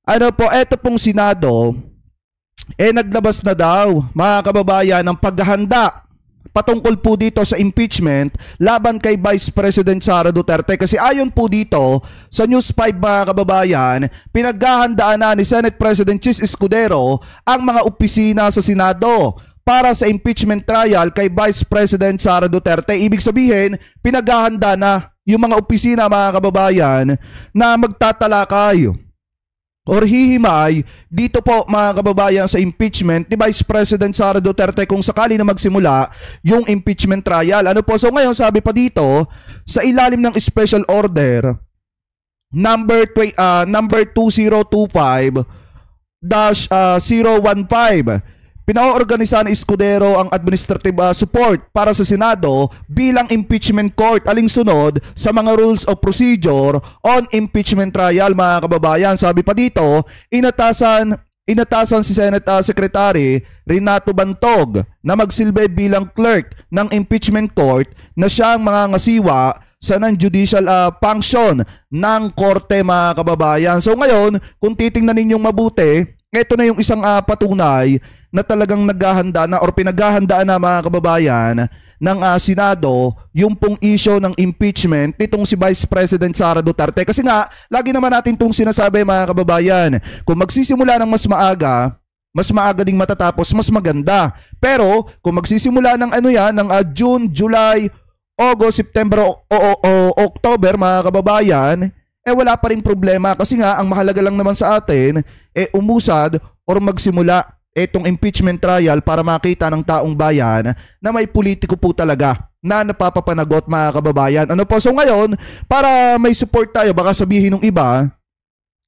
Ano po, eto pong Senado, naglabas na daw, mga kababayan, ng paghahanda patungkol po dito sa impeachment laban kay Vice President Sara Duterte. Kasi ayon po dito sa News 5, mga kababayan, pinaghahandaan na ni Senate President Chis Escudero ang mga opisina sa Senado para sa impeachment trial kay Vice President Sara Duterte. Ibig sabihin, pinaghahanda na yung mga opisina, mga kababayan, na magtatalakay or hihimay dito po, mga kababayan, sa impeachment ni Vice President Sara Duterte kung sakali na magsimula yung impeachment trial. Ano po? So ngayon, sabi pa dito, sa ilalim ng Special Order number 2025-015, pinaoorganisa ng Escudero ang administrative support para sa Senado bilang impeachment court alinsunod sa mga rules of procedure on impeachment trial, mga kababayan. Sabi pa dito, inatasan si Senate Secretary Renato Bantog na magsilbi bilang clerk ng impeachment court na siyang mangangasiwa sa non-judicial function ng korte, mga kababayan. So ngayon, kung titingnan ninyong mabuti, ito na yung isang patunay na talagang naghahanda na or pinaghahandaan na, mga kababayan, ng Senado yung pong issue ng impeachment nitong si Vice President Sara Duterte. Kasi nga, lagi naman natin itong sinasabi, mga kababayan, kung magsisimula ng mas maaga ding matatapos, mas maganda. Pero kung magsisimula ng ng June, July, August, September o October, mga kababayan, wala pa rin problema. Kasi nga, ang mahalaga lang naman sa atin, umusad or magsimula itong impeachment trial para makita ng taong bayan na may politiko po talaga na napapapanagot, mga kababayan. Ano po? So ngayon, para may support tayo, baka sabihin ng iba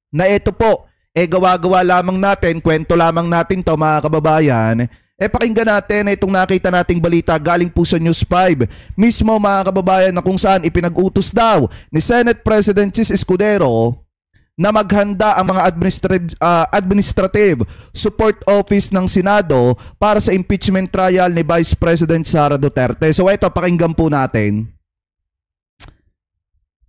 na ito po, gawa-gawa lamang natin, kwento lamang natin to, mga kababayan. Pakinggan natin itong nakita nating balita galing po sa News 5 mismo, mga kababayan, na kung saan ipinag-utos daw ni Senate President Chis Escudero na maghanda ang mga administrative support office ng Senado para sa impeachment trial ni Vice President Sara Duterte. So ito, pakinggan po natin.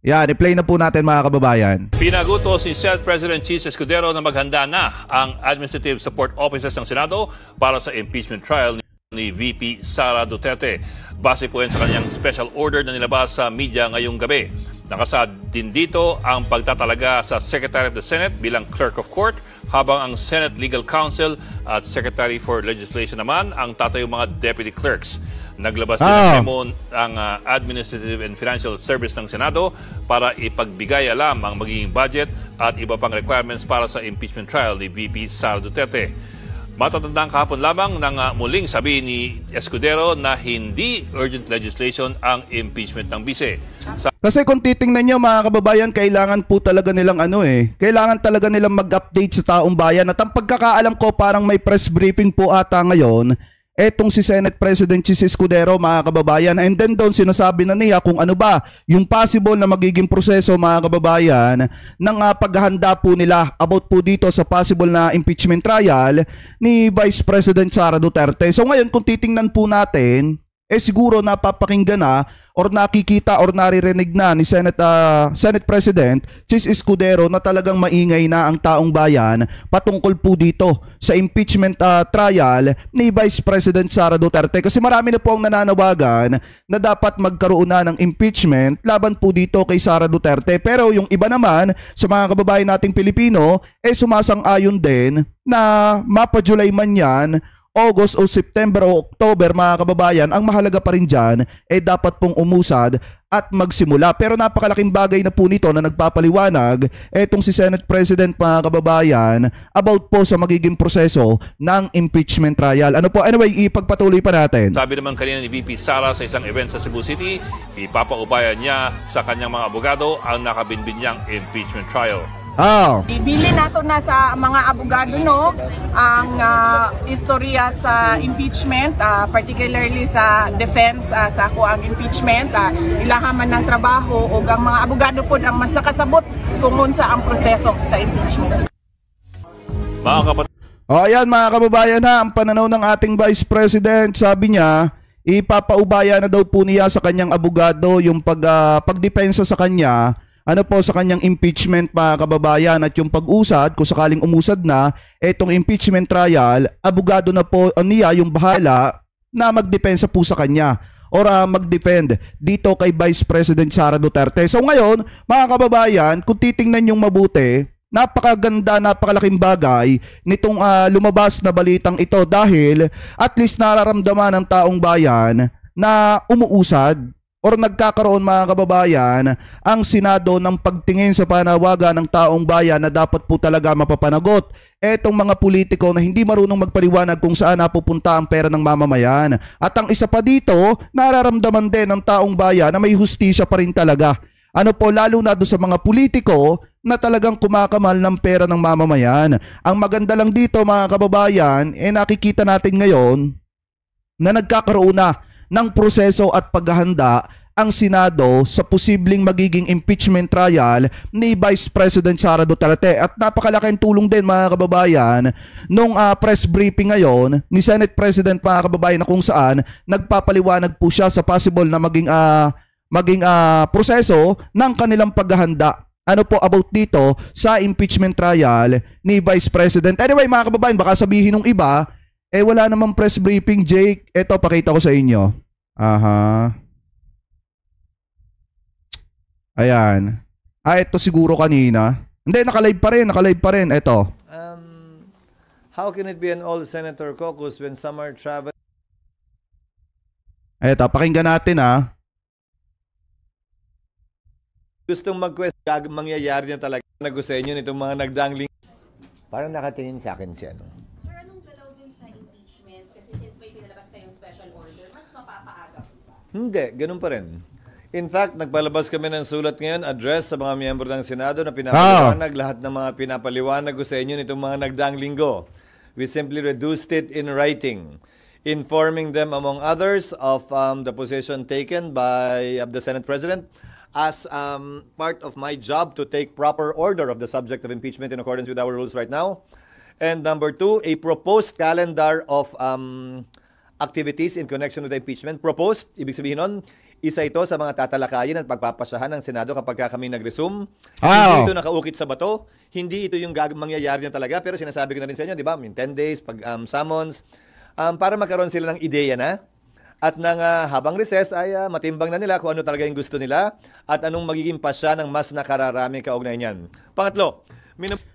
Yan, i-play na po natin, mga kababayan. Pinagutos si Senate President Chis Escudero na maghanda na ang administrative support offices ng Senado para sa impeachment trial ni VP Sara Duterte. Base po yan sa kanyang special order na nilabas sa media ngayong gabi. Nakasad din dito ang pagtatalaga sa Secretary of the Senate bilang Clerk of Court, habang ang Senate Legal Counsel at Secretary for Legislation naman ang tatayong mga Deputy Clerks. Naglabas din ng memo ang Administrative and Financial Service ng Senado para ipagbigay alam ang magiging budget at iba pang requirements para sa impeachment trial ni VP Sara Duterte. Matatandang kahapon lamang nang muling sabi ni Escudero na hindi urgent legislation ang impeachment ng bise. Kasi kung titingnan nyo, mga kababayan, kailangan po talaga nilang kailangan talaga nilang mag-update sa taong bayan. At ang pagkakaalam ko, parang may press briefing po ata ngayon etong si Senate President Chis Escudero, mga kababayan. And then doon sinasabi na niya kung ano ba yung possible na magiging proseso, mga kababayan, ng paghahanda po nila about po dito sa possible na impeachment trial ni Vice President Sara Duterte. So ngayon, kung titingnan po natin, siguro napapakinggan na or nakikita or naririnig na ni Senate President Chis Escudero na talagang maingay na ang taong bayan patungkol po dito sa impeachment trial ni Vice President Sara Duterte. Kasi marami na po ang nananawagan na dapat magkaroon na ng impeachment laban po dito kay Sara Duterte. Pero yung iba naman sa mga kababayan nating Pilipino sumasang-ayon din na mapa-July man yan, August o September o October, mga kababayan, ang mahalaga pa rin dyan dapat pong umusad at magsimula. Pero napakalaking bagay na po nito na nagpapaliwanag etong si Senate President, mga kababayan, about po sa magiging proseso ng impeachment trial. Ano po? Anyway, ipagpatuloy pa natin. Sabi naman kanina ni VP Sara sa isang event sa Cebu City, ipapaubayan niya sa kanyang mga abogado ang nakabinbin niyang impeachment trial. Ibili nato na sa mga abogado ang istorya sa impeachment, particularly sa defense sa ako ang impeachment, ilahaman ng trabaho o ang mga abogado po ang mas nakasabot kung unsa ang proseso sa impeachment. Ayan, mga kababayan, ang pananaw ng ating Vice President, sabi niya, ipapaubaya na daw po niya sa kanyang abogado yung pagdepensa sa kanya ano po sa kanyang impeachment mga kababayan, at yung pag-usad kung sakaling umusad na itong impeachment trial, abogado na po niya yung bahala na magdepensa po sa kanya or mag-defend dito kay Vice President Sara Duterte. So ngayon, mga kababayan, kung titingnan yung mabuti, napakaganda, napakalaking bagay nitong lumabas na balitang ito dahil at least nararamdaman ng taong bayan na umuusad or nagkakaroon mga kababayan ang Senado ng pagtingin sa panawagan ng taong bayan na dapat po talaga mapapanagot etong mga politiko na hindi marunong magpaliwanag kung saan napupunta ang pera ng mamamayan. At ang isa pa dito, nararamdaman din ng taong bayan na may hustisya pa rin talaga. Ano po, lalo na doon sa mga politiko na talagang kumakamal ng pera ng mamamayan. Ang maganda lang dito mga kababayan, nakikita natin ngayon na nagkakaroon na ng proseso at paghahanda ang Senado sa posibleng magiging impeachment trial ni Vice President Sara Duterte. At napakalaking tulong din mga kababayan nung press briefing ngayon ni Senate President mga kababayan na kung saan nagpapaliwanag po siya sa possible na maging proseso ng kanilang paghahanda. Ano po about dito sa impeachment trial ni Vice President. Anyway mga kababayan, baka sabihin ng iba, wala namang press briefing, Jake. Ito, pakita ko sa inyo. Aha. Ayan. Ito siguro kanina. Hindi, nakalive pa rin. Ito. How can it be an all-senator caucus when some are traveling? Ito, pakinggan natin Gustong mag-question, mangyayari na talaga na gusto inyo nitong mga nagdangling. Parang nakatingin sa akin siya, no? Sir, anong galaw din sa impeachment? Kasi since may pinalabas kayong special order, mas mapapaaga po ba? Hindi, ganun pa rin. In fact, nagpalabas kami ng sulat ngayon, address sa mga miyembro ng Senado na pinapaliwanag lahat ng mga pinapaliwanag ko sa inyo nitong mga nagdaang linggo. We simply reduced it in writing, informing them among others of the position taken by the Senate President as part of my job to take proper order of the subject of impeachment in accordance with our rules right now. And number two, a proposed calendar of activities in connection with the impeachment. Proposed, ibig sabihin nun, isa ito sa mga tatalakayin at pagpapasyahan ng Senado kapag kami nag-resume. Hindi ito nakaukit sa bato. Hindi ito yung mangyayari na talaga. Pero sinasabi ko na rin sa inyo, di ba? In 10 days, pag summons, para magkaroon sila ng ideya na. At nang habang recess ay matimbang na nila kung ano talaga yung gusto nila at anong magiging pasya ng mas nakararami kaugnay niyan. Pangatlo,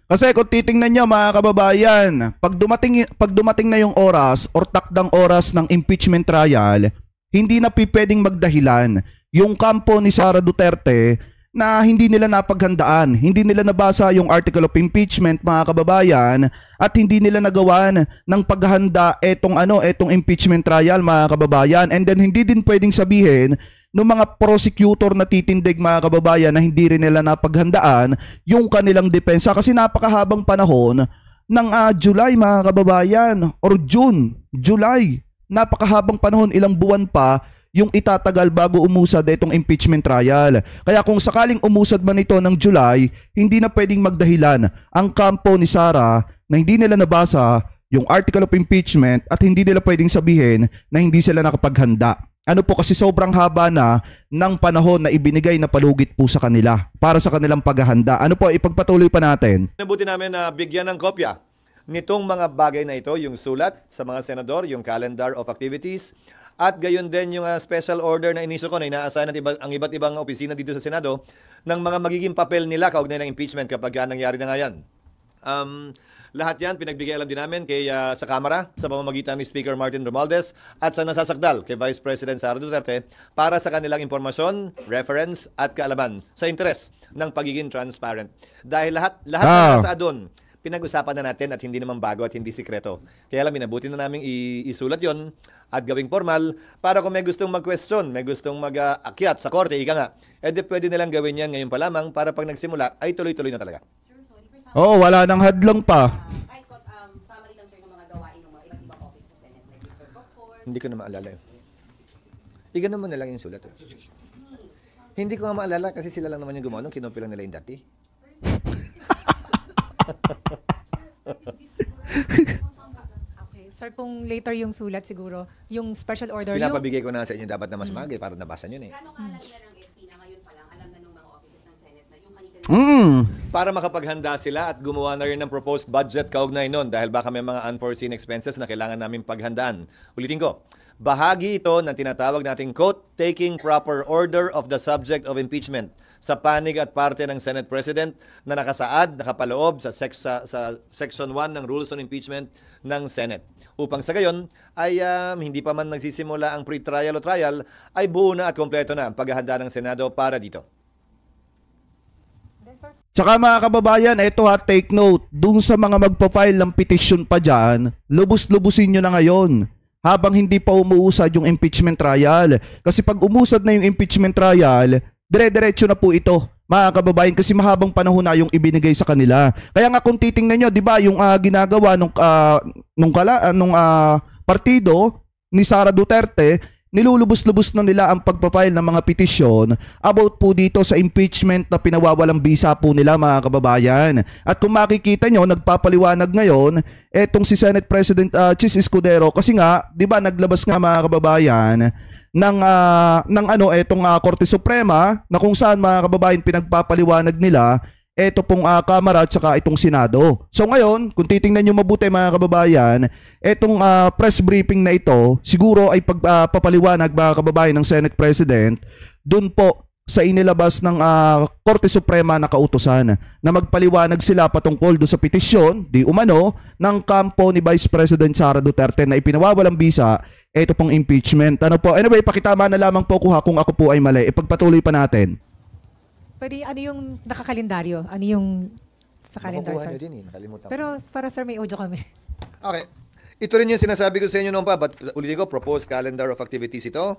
kasi kung titingnan nyo mga kababayan, pag dumating na yung oras or takdang oras ng impeachment trial, hindi na pwedeng magdahilan yung kampo ni Sara Duterte na hindi nila napaghandaan, hindi nila nabasa yung article of impeachment mga kababayan at hindi nila nagawan ng paghahanda etong impeachment trial mga kababayan. And then hindi din pwedeng sabihin ng mga prosecutor na titindig mga kababayan na hindi rin nila napaghandaan yung kanilang depensa kasi napakahabang panahon ng July mga kababayan or June, July. Napakahabang panahon, ilang buwan pa yung itatagal bago umusad itong impeachment trial. Kaya kung sakaling umusad man ito ng July, hindi na pwedeng magdahilan ang kampo ni Sara na hindi nila nabasa yung article of impeachment at hindi nila pwedeng sabihin na hindi sila nakapaghanda. Ano po kasi sobrang haba na ng panahon na ibinigay na palugit po sa kanila para sa kanilang paghahanda. Ano po, ipagpatuloy pa natin. Nabuti namin na bigyan ng kopya nitong mga bagay na ito, yung sulat sa mga senador, yung calendar of activities, at gayon din yung special order na iniso ko na inaasahan ang iba't ibang opisina dito sa Senado ng mga magiging papel nila kaugnay ng impeachment kapag nangyari na nga yan. Lahat yan pinagbigay alam din namin sa Kamara sa pamamagitan ni Speaker Martin Romualdez at sa nasasakdal kay Vice President Sara Duterte para sa kanilang impormasyon, reference at kaalaman sa interes ng pagiging transparent. Dahil lahat na nasa doon, pinag-usapan na natin at hindi naman bago at hindi sikreto. Kaya lang, minabuti na namin isulat yon at gawing formal para kung may gustong mag-question, may gustong mag-akyat sa korte, ika nga, pwede nilang gawin yan ngayon pa lamang para pag nagsimula ay tuloy-tuloy na talaga. Oo, wala nang hadlang pa. Summary lang sir ng mga gawain ng mga iba't ibang office sa Senate, like yung report. Hindi ko na maalala yun. Igano mo na lang yung sulat. Hindi ko nga maalala kasi sila lang naman yung gumawa nung kinopy lang nila yung dati. Okay, sir, kung later yung sulat siguro, yung special order, pinapabigay ko na sa inyo dapat na mas magay para nabasa nyo na eh. Gano'ng kaalam na ng SP na ngayon pa lang, alam na ng mga offices ng Senate na yung Para makapaghanda sila at gumawa na rin ng proposed budget kaugnay nun dahil baka may mga unforeseen expenses na kailangan namin paghandaan. Ulitin ko, bahagi ito ng tinatawag nating quote, taking proper order of the subject of impeachment sa panig at parte ng Senate President na nakapaloob sa Section 1 ng Rules on Impeachment ng Senate. Upang sa gayon ay hindi pa man nagsisimula ang pre-trial o trial, ay buo na at kompleto na ang paghahanda ng Senado para dito. Tsaka mga kababayan, eto ha, take note, dun sa mga magpa-file ng petition pa dyan, lubos-lubusin nyo na ngayon habang hindi pa umuusad yung impeachment trial. Kasi pag umusad na yung impeachment trial, dire-diretso na po ito, mga kababayan, kasi mahabang panahon na yung ibinigay sa kanila. Kaya nga kung titingnan nyo, di ba, yung ginagawa nung partido ni Sara Duterte, nilulubos-lubos na nila ang pagpapile ng mga petisyon about po dito sa impeachment na pinawawalang bisa po nila, mga kababayan. At kung makikita nyo, nagpapaliwanag ngayon etong si Senate President Chis Escudero kasi nga, 'di ba, naglabas nga, mga kababayan, ng etong Korte Suprema na kung saan, mga kababayan, pinagpapaliwanag nila eto pong Kamara at saka itong Senado. So ngayon, kung titingnan nyo mabuti, mga kababayan, etong press briefing na ito, siguro ay pagpapaliwanag, mga kababayan, ng Senate President dun po sa inilabas ng Korte Suprema na kautusan na magpaliwanag sila patungkol do sa petisyon, di umano, ng kampo ni Vice President Sara Duterte na ipinawawalang bisa eto pong impeachment. Ano po? Anyway, pakitama na lamang po ko kung ako po ay mali. Ipagpatuloy pa natin. Pwede, ano yung nakakalendaryo? Ano yung sa kalendar, sir? Nakalimutan Pero para, sir, may audio kami. Okay. Ito rin yung sinasabi ko sa inyo noon pa, but ulitin ko, proposed calendar of activities ito.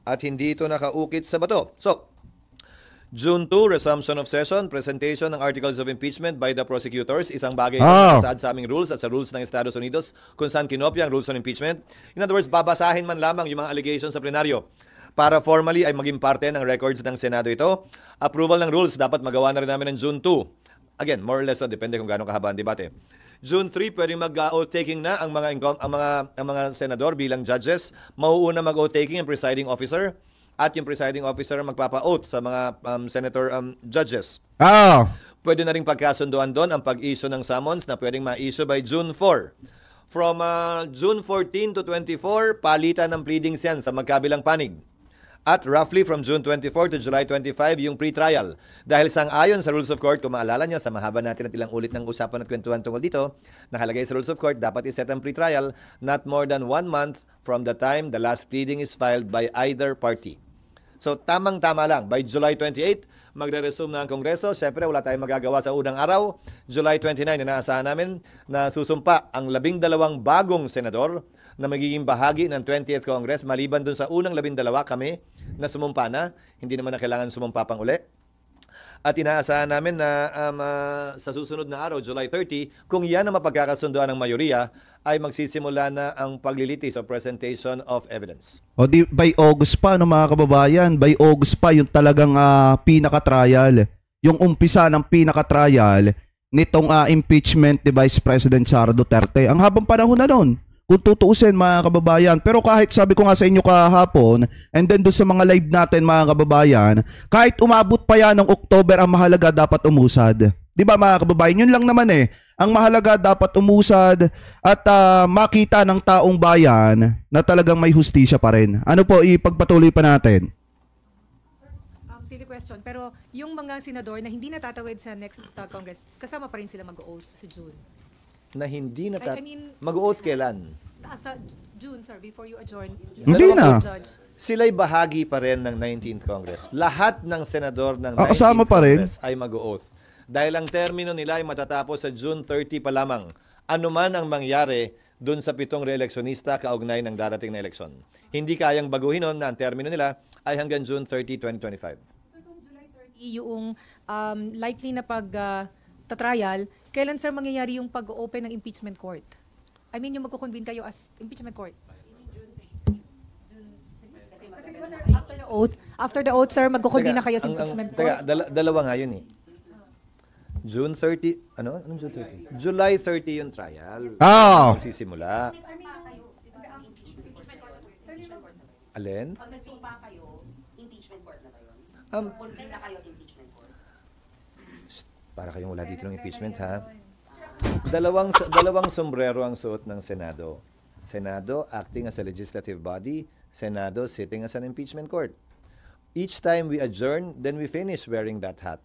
At hindi ito nakaukit sa bato. So, June 2, resumption of session, presentation ng articles of impeachment by the prosecutors. Isang bagay na nasaad sa aming rules at sa rules ng Estados Unidos kung saan kinopya ang rules on impeachment. In other words, babasahin man lamang yung mga allegations sa plenaryo para formally ay maging parte ng records ng Senado ito. Approval ng rules dapat magawa na rin namin ng June 2. Again, more or less, depende kung gaano kahaba ang debate. June 3, pwedeng mag-oath taking na ang mga senador bilang judges. Mauuna mag-oath taking ang presiding officer at yung presiding officer magpapa-oath sa mga senator judges. Pwede na rin pagkasunduan doon ang pag-issue ng summons na pwedeng ma-issue by June 4. From June 14 to 24, palitan ng pleadings yan sa magkabilang panig. At roughly from June 24 to July 25, yung pre-trial. Dahil sang-ayon sa Rules of Court, kung maalala nyo, sa mahaba natin at ilang ulit ng usapan at kwentuhan tungkol dito, nakalagay sa Rules of Court, dapat iset ang pre-trial not more than 1 month from the time the last pleading is filed by either party. So, tamang-tama lang. By July 28, magre-resume na ang Kongreso. Siyempre, wala tayong magagawa sa unang araw. July 29, inaasahan namin na susumpa ang 12 bagong senador na magiging bahagi ng 20th Congress. Maliban dun sa unang 12 kami na sumumpa na, hindi naman na kailangan sumumpa pang uli. At inaasahan namin na sa susunod na araw, July 30, kung yan ang mapagkakasunduan ng mayoriya, ay magsisimula na ang paglilitis o presentation of evidence. O di, by August pa, no, mga kababayan, by August pa yung talagang pinaka-trial. Yung umpisa ng pinaka-trial nitong impeachment ni Vice President Sara Duterte. Ang habang panahon na nun, kung tutuusin, mga kababayan. Pero kahit sabi ko nga sa inyo kahapon, and then doon sa mga live natin, mga kababayan, kahit umabot pa yan ng October, ang mahalaga dapat umusad. Di ba, mga kababayan? Yun lang naman eh. Ang mahalaga dapat umusad at makita ng taong bayan na talagang may hustisya pa rin. Ano po, ipagpatuloy pa natin. Silly question, pero yung mga senador na hindi natatawid sa next Congress, kasama pa rin sila mag-oath sa June? Na hindi na I mean, mag-oath kailan? Sa June, sir, before you adjourn. Hindi na. Sila'y bahagi pa rin ng 19th Congress. Lahat ng senador ng 19th kasama pa rin Congress ay mag-oath. Dahil ang termino nila ay matatapos sa June 30 pa lamang. Ano man ang mangyari dun sa 7 reeleksyonista kaugnay ng darating na eleksyon. Hindi kayang baguhin nun na ang termino nila ay hanggang June 30, 2025. So kung July 30 yung likely na pag-trial, kailan, sir, mangyayari yung pag-open ng impeachment court? I mean, yung magkukonvene kayo as impeachment court? Kasi after the oath, sir, magkukonvene na kayo sa impeachment court? Dalawa nga yun eh. June 30, anong June 30? July 30 yung trial. Magsisimula. Alin? Pag nagsumpa kayo, impeachment court na kayo. Um, Convene na kayo sa impeachment court. Para kayong wala dito ng impeachment, ha? Dalawang sombrero ang suot ng Senado. Senado acting as a legislative body, Senado sitting as an impeachment court. Each time we adjourn, then we finish wearing that hat.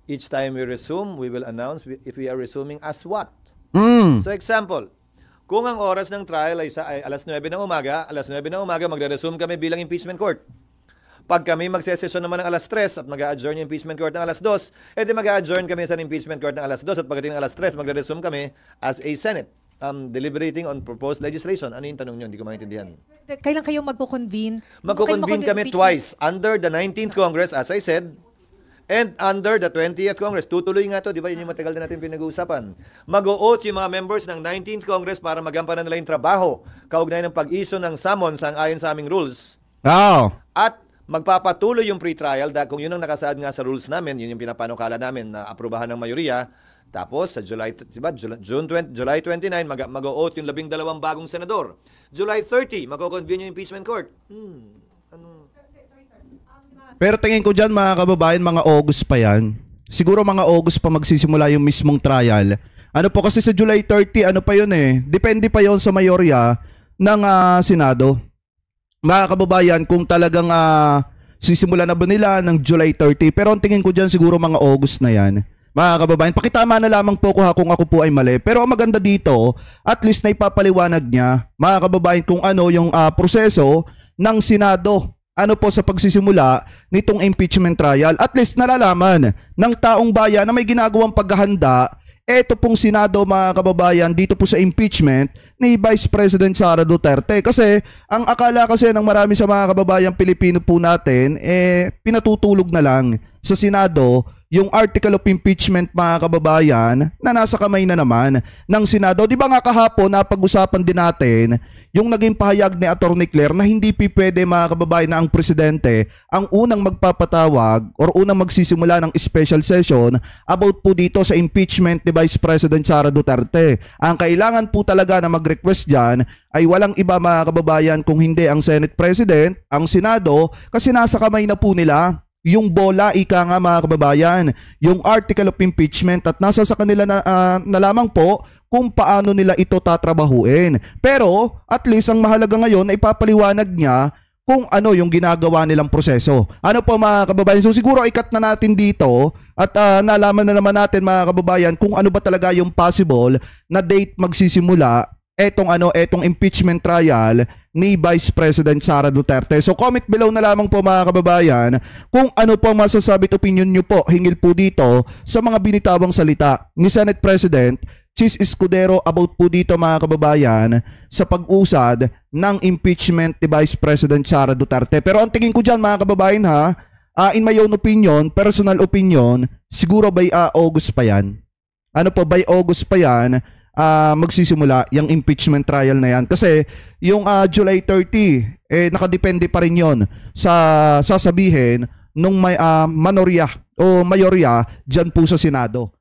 Each time we resume, we will announce if we are resuming as what. So example, kung ang oras ng trial ay alas 9 ng umaga, magre-resume kami bilang impeachment court. Pag kami magsesesyon naman ng alas 3 at mag-a-adjourn yung impeachment court ng alas 2, edi mag-a-adjourn kami sa impeachment court ng alas 2 at pagdating ng alas 3, magre-resume kami as a Senate deliberating on proposed legislation. Ano yung tanong nyo? Hindi ko maintindihan. Kailan kayo magko-convene? Magko-convene kami twice. Under the 19th Congress, as I said, and under the 20th Congress. Tutuloy nga to, di ba? Yun yung matagal na natin pinag-uusapan. Mag-o-oath yung mga members ng 19th Congress para magampanan nila yung trabaho kaugnay ng pag-issue ng summons ayon sa aming rules. At magpapatuloy yung pre-trial dahil kung yun ang nakasaad nga sa rules namin, yun yung pinapanukala namin na aprubahan ng mayoriya. Tapos sa July 29 mag-o-oath yung 12 bagong senador. July 30 magko-convene yung impeachment court. Pero tingin ko dyan mga kababayan, mga August pa yan. Siguro mga August pa magsisimula yung mismong trial. Ano po kasi sa July 30, ano pa yun eh. Depende pa yon sa mayorya ng Senado. Mga kababayan, kung talagang sisimula na ba nila ng July 30. Pero ang tingin ko dyan siguro mga August na yan. Mga kababayan, pakitama na lamang po ko kung ako po ay mali. Pero ang maganda dito, at least na ipapaliwanag niya, mga kababayan, kung ano yung proseso ng Senado. Ano po sa pagsisimula nitong impeachment trial. At least nalalaman ng taong bayan na may ginagawang paghahanda. Ito pong Senado mga kababayan dito po sa impeachment ni Vice President Sara Duterte. Kasi ang akala kasi ng marami sa mga kababayan Pilipino po natin, pinatutulog na lang sa Senado yung article of impeachment mga kababayan na nasa kamay na naman ng Senado. Di ba nga kahapon napag-usapan din natin yung naging pahayag ni Atty. Claire na hindi pwede mga kababayan na ang presidente ang unang magpapatawag or unang magsisimula ng special session about po dito sa impeachment ni Vice President Sara Duterte. Ang kailangan po talaga na mag-request dyan ay walang iba mga kababayan kung hindi ang Senate President, ang Senado, kasi nasa kamay na po nila yung bola, ika nga mga kababayan, yung article of impeachment at nasa sa kanila na lamang po kung paano nila ito tatrabahuin. Pero at least ang mahalaga ngayon ay ipapaliwanag niya kung ano yung ginagawa nilang proseso. Ano po mga kababayan? So siguro ikat na natin dito at nalaman na naman natin mga kababayan kung ano ba talaga yung possible na date magsisimula etong impeachment trial ni Vice President Sara Duterte. So comment below na lamang po mga kababayan kung ano po masasabi at opinion nyo po hinggil po dito sa mga binitawang salita ni Senate President Chis Escudero about po dito mga kababayan sa pag-usad ng impeachment ni Vice President Sara Duterte. Pero ang tingin ko dyan mga kababayan in my own opinion, personal opinion, siguro by August pa yan. Ano po, by August pa yan, magsisimula yung impeachment trial na yan. Kasi yung July 30, nakadepende pa rin yon sa sasabihin nung may mayorya dyan po sa Senado.